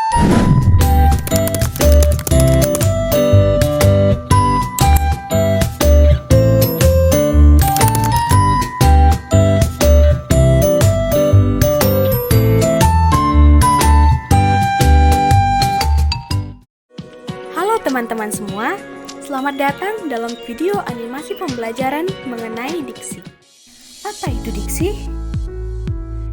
Halo teman-teman semua, selamat datang dalam video animasi pembelajaran mengenai diksi. Apa itu diksi?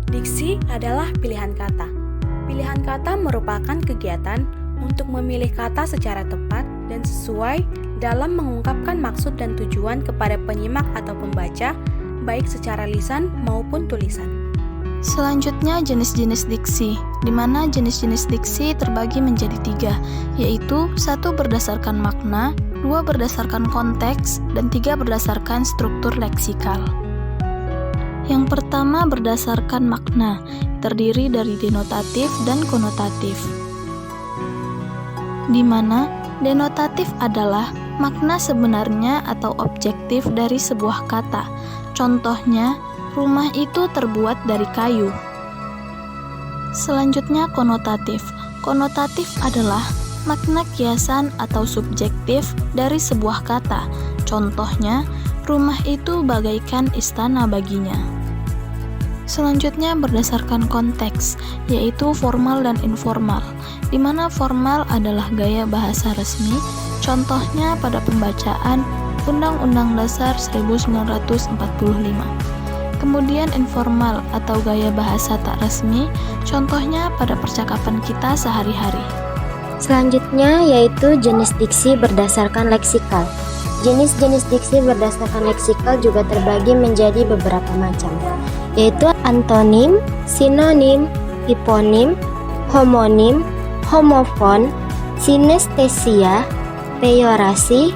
Diksi adalah pilihan kata. Pilihan kata merupakan kegiatan untuk memilih kata secara tepat dan sesuai dalam mengungkapkan maksud dan tujuan kepada penyimak atau pembaca, baik secara lisan maupun tulisan. Selanjutnya jenis-jenis diksi, di mana jenis-jenis diksi terbagi menjadi 3, yaitu 1 berdasarkan makna, 2 berdasarkan konteks, dan 3 berdasarkan struktur leksikal. Yang pertama berdasarkan makna, terdiri dari denotatif dan konotatif. Di mana denotatif adalah makna sebenarnya atau objektif dari sebuah kata. Contohnya, rumah itu terbuat dari kayu. Selanjutnya konotatif. Konotatif adalah makna kiasan atau subjektif dari sebuah kata. Contohnya, rumah itu bagaikan istana baginya. Selanjutnya berdasarkan konteks, yaitu formal dan informal, di mana formal adalah gaya bahasa resmi, contohnya pada pembacaan Undang-Undang Dasar 1945. Kemudian informal atau gaya bahasa tak resmi, contohnya pada percakapan kita sehari-hari. Selanjutnya yaitu jenis diksi berdasarkan leksikal. Jenis-jenis diksi berdasarkan leksikal juga terbagi menjadi beberapa macam, yaitu antonim, sinonim, hiponim, homonim, homofon, sinestesia, peyorasi,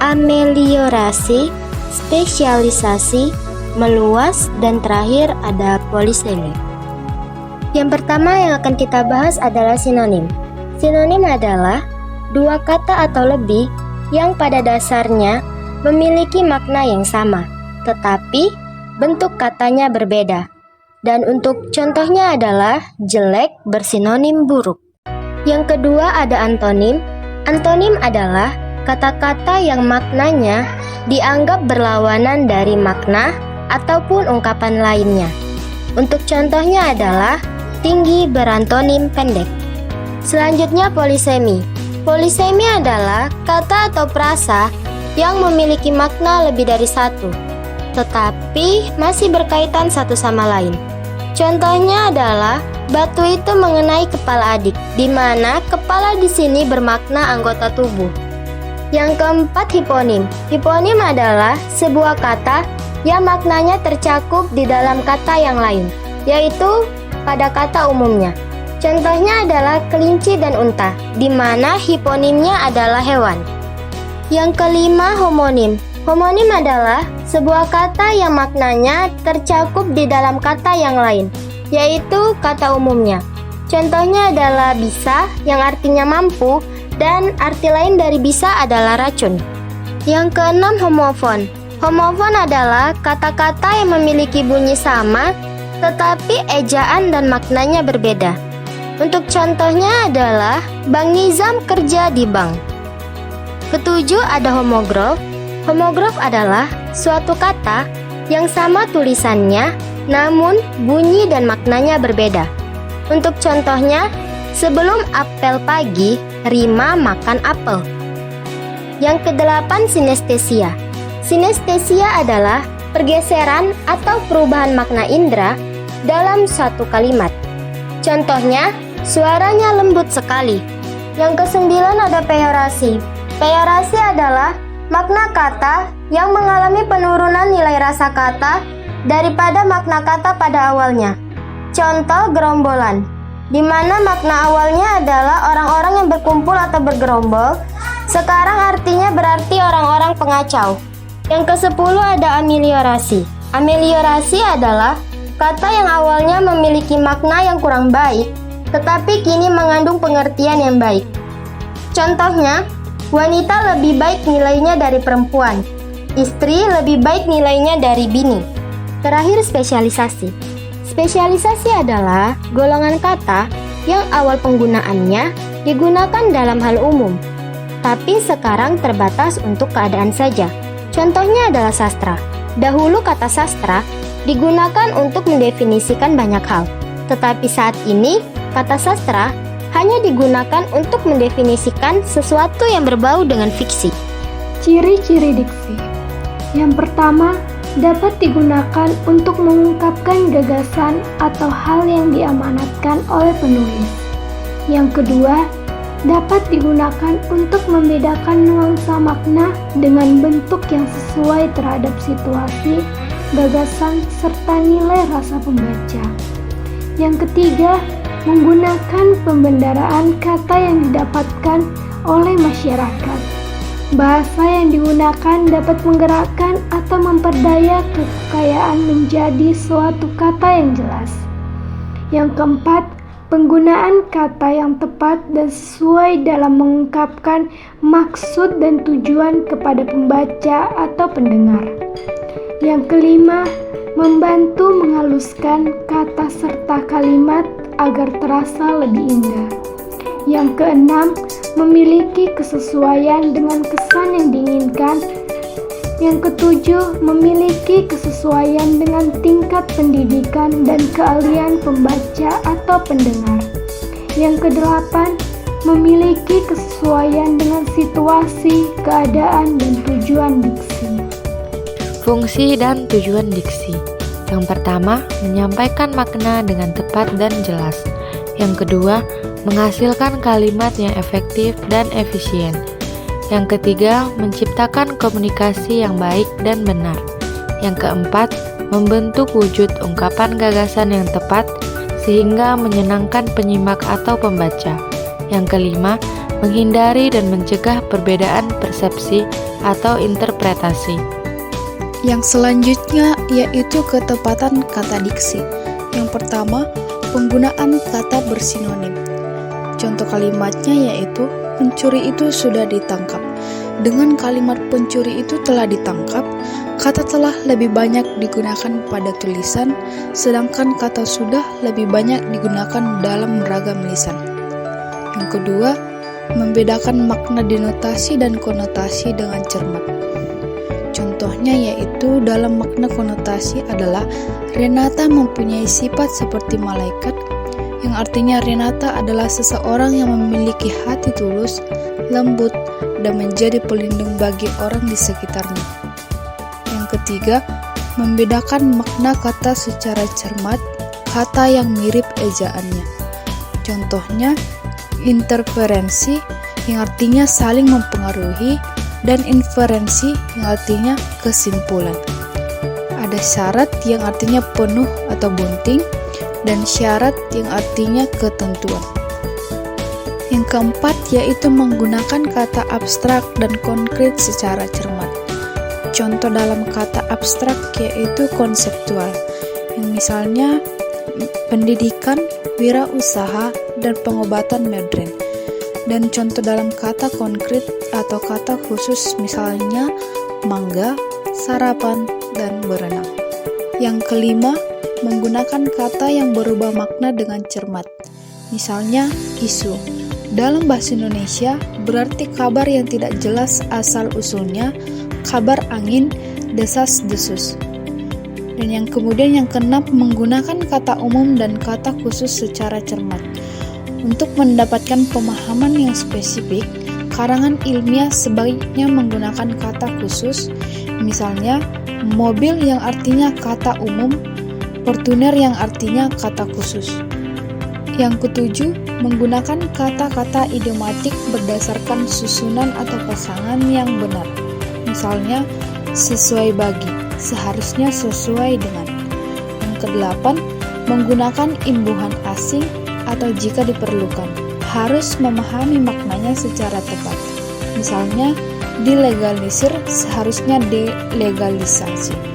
ameliorasi, spesialisasi, meluas, dan terakhir ada polisemi. Yang pertama yang akan kita bahas adalah sinonim. Sinonim adalah dua kata atau lebih yang pada dasarnya memiliki makna yang sama, tetapi bentuk katanya berbeda. Dan untuk contohnya adalah jelek bersinonim buruk. Yang kedua ada antonim. Antonim adalah kata-kata yang maknanya dianggap berlawanan dari makna ataupun ungkapan lainnya. Untuk contohnya adalah tinggi berantonim pendek. Selanjutnya polisemi. Polisemi adalah kata atau frasa yang memiliki makna lebih dari satu, tetapi masih berkaitan satu sama lain. Contohnya adalah batu itu mengenai kepala adik, di mana kepala di sini bermakna anggota tubuh. Yang keempat hiponim. Hiponim adalah sebuah kata yang maknanya tercakup di dalam kata yang lain, yaitu pada kata umumnya. Contohnya adalah kelinci dan unta, di mana hiponimnya adalah hewan. Yang kelima homonim. Homonim adalah sebuah kata yang maknanya tercakup di dalam kata yang lain, yaitu kata umumnya. Contohnya adalah bisa, yang artinya mampu, dan arti lain dari bisa adalah racun. Yang keenam homofon. Homofon adalah kata-kata yang memiliki bunyi sama, tetapi ejaan dan maknanya berbeda. Untuk contohnya adalah Bang Nizam kerja di bank. Ketujuh ada homogrof. Homogrof adalah suatu kata yang sama tulisannya, namun bunyi dan maknanya berbeda. Untuk contohnya, sebelum apel pagi, Rima makan apel. Yang kedelapan sinestesia. Sinestesia adalah pergeseran atau perubahan makna indera dalam satu kalimat. Contohnya, suaranya lembut sekali. Yang kesembilan ada peyorasi. Peyorasi adalah makna kata yang mengalami penurunan nilai rasa kata daripada makna kata pada awalnya. Contoh gerombolan, di mana makna awalnya adalah orang-orang yang berkumpul atau bergerombol, sekarang artinya berarti orang-orang pengacau. Yang kesepuluh ada ameliorasi. Ameliorasi adalah kata yang awalnya memiliki makna yang kurang baik, tetapi kini mengandung pengertian yang baik. Contohnya, wanita lebih baik nilainya dari perempuan, istri lebih baik nilainya dari bini. Terakhir spesialisasi. Spesialisasi adalah golongan kata yang awal penggunaannya digunakan dalam hal umum, tapi sekarang terbatas untuk keadaan saja. Contohnya adalah sastra. Dahulu kata sastra digunakan untuk mendefinisikan banyak hal, tetapi saat ini kata sastra hanya digunakan untuk mendefinisikan sesuatu yang berbau dengan fiksi. Ciri-ciri diksi. Yang pertama, dapat digunakan untuk mengungkapkan gagasan atau hal yang diamanatkan oleh penulis. Yang kedua, dapat digunakan untuk membedakan nuansa makna dengan bentuk yang sesuai terhadap situasi, gagasan, serta nilai rasa pembaca. Yang ketiga, menggunakan pembendaraan kata yang didapatkan oleh masyarakat. Bahasa yang digunakan dapat menggerakkan atau memperdaya kekayaan menjadi suatu kata yang jelas. Yang keempat, penggunaan kata yang tepat dan sesuai dalam mengungkapkan maksud dan tujuan kepada pembaca atau pendengar. Yang kelima, membantu menghaluskan kata serta kalimat agar terasa lebih indah. Yang keenam, memiliki kesesuaian dengan kesan yang diinginkan. Yang ketujuh, memiliki kesesuaian dengan tingkat pendidikan dan keahlian pembaca atau pendengar. Yang kedelapan, memiliki kesesuaian dengan situasi, keadaan, dan tujuan diksi. Fungsi dan tujuan diksi. Yang pertama, menyampaikan makna dengan tepat dan jelas. Yang kedua, menghasilkan kalimat yang efektif dan efisien. Yang ketiga, menciptakan komunikasi yang baik dan benar. Yang keempat, membentuk wujud ungkapan gagasan yang tepat sehingga menyenangkan penyimak atau pembaca. Yang kelima, menghindari dan mencegah perbedaan persepsi atau interpretasi. Yang selanjutnya yaitu ketepatan kata diksi. Yang pertama, penggunaan kata bersinonim. Contoh kalimatnya yaitu, pencuri itu sudah ditangkap. Dengan kalimat pencuri itu telah ditangkap, kata telah lebih banyak digunakan pada tulisan, sedangkan kata sudah lebih banyak digunakan dalam beragam lisan. Yang kedua, membedakan makna denotasi dan konotasi dengan cermat. Contohnya yaitu dalam makna konotasi adalah Renata mempunyai sifat seperti malaikat, yang artinya Renata adalah seseorang yang memiliki hati tulus, lembut, dan menjadi pelindung bagi orang di sekitarnya. Yang ketiga, membedakan makna kata secara cermat, kata yang mirip ejaannya. Contohnya, interferensi yang artinya saling mempengaruhi, dan inferensi yang artinya kesimpulan. Ada syarat yang artinya penuh atau bunting, dan syarat yang artinya ketentuan. Yang keempat yaitu menggunakan kata abstrak dan konkret secara cermat. Contoh dalam kata abstrak yaitu konseptual, yang misalnya pendidikan, wirausaha, dan pengobatan modern. Dan contoh dalam kata konkret atau kata khusus misalnya mangga, sarapan, dan berenang. Yang kelima, menggunakan kata yang berubah makna dengan cermat. Misalnya isu. Dalam bahasa Indonesia berarti kabar yang tidak jelas asal-usulnya, kabar angin, desas-desus. Dan yang kemudian yang keenam, menggunakan kata umum dan kata khusus secara cermat. Untuk mendapatkan pemahaman yang spesifik, karangan ilmiah sebaiknya menggunakan kata khusus, misalnya mobil yang artinya kata umum, Portuner yang artinya kata khusus. Yang ketujuh, menggunakan kata-kata idiomatik berdasarkan susunan atau pasangan yang benar. Misalnya, sesuai bagi, seharusnya sesuai dengan. Yang kedelapan, menggunakan imbuhan asing atau jika diperlukan, harus memahami maknanya secara tepat. Misalnya, dilegalisir seharusnya delegalisasi.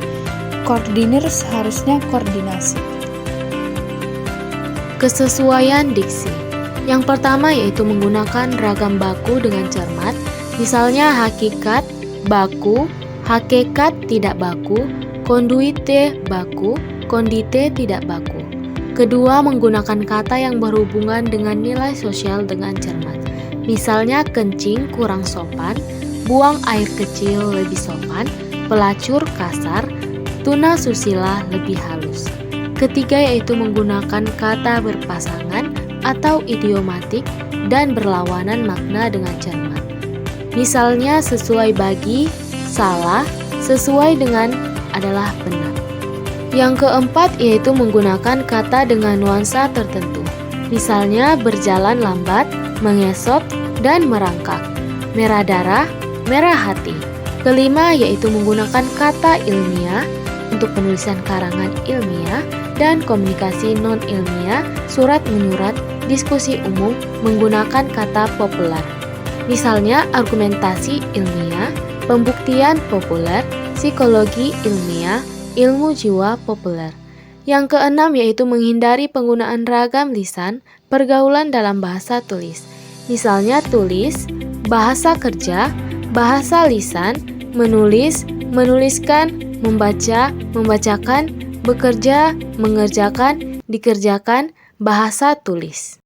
Koordinir seharusnya koordinasi. Kesesuaian diksi. Yang pertama yaitu menggunakan ragam baku dengan cermat, misalnya hakikat, baku, hakikat tidak baku, konduite baku, kondite tidak baku. Kedua, menggunakan kata yang berhubungan dengan nilai sosial dengan cermat. Misalnya kencing kurang sopan, buang air kecil lebih sopan, pelacur kasar, tuna susila lebih halus. Ketiga yaitu menggunakan kata berpasangan atau idiomatik dan berlawanan makna dengan cermat. Misalnya sesuai bagi, salah, sesuai dengan adalah benar. Yang keempat yaitu menggunakan kata dengan nuansa tertentu. Misalnya berjalan lambat, mengesot, dan merangkak. Merah darah, merah hati. Kelima yaitu menggunakan kata ilmiah untuk penulisan karangan ilmiah dan komunikasi non-ilmiah, surat menyurat, diskusi umum menggunakan kata populer. Misalnya argumentasi ilmiah, pembuktian populer, psikologi ilmiah, ilmu jiwa populer. Yang keenam yaitu menghindari penggunaan ragam lisan pergaulan dalam bahasa tulis. Misalnya tulis, bahasa kerja, bahasa lisan, menulis, menuliskan, membaca, membacakan, bekerja, mengerjakan, dikerjakan, bahasa tulis.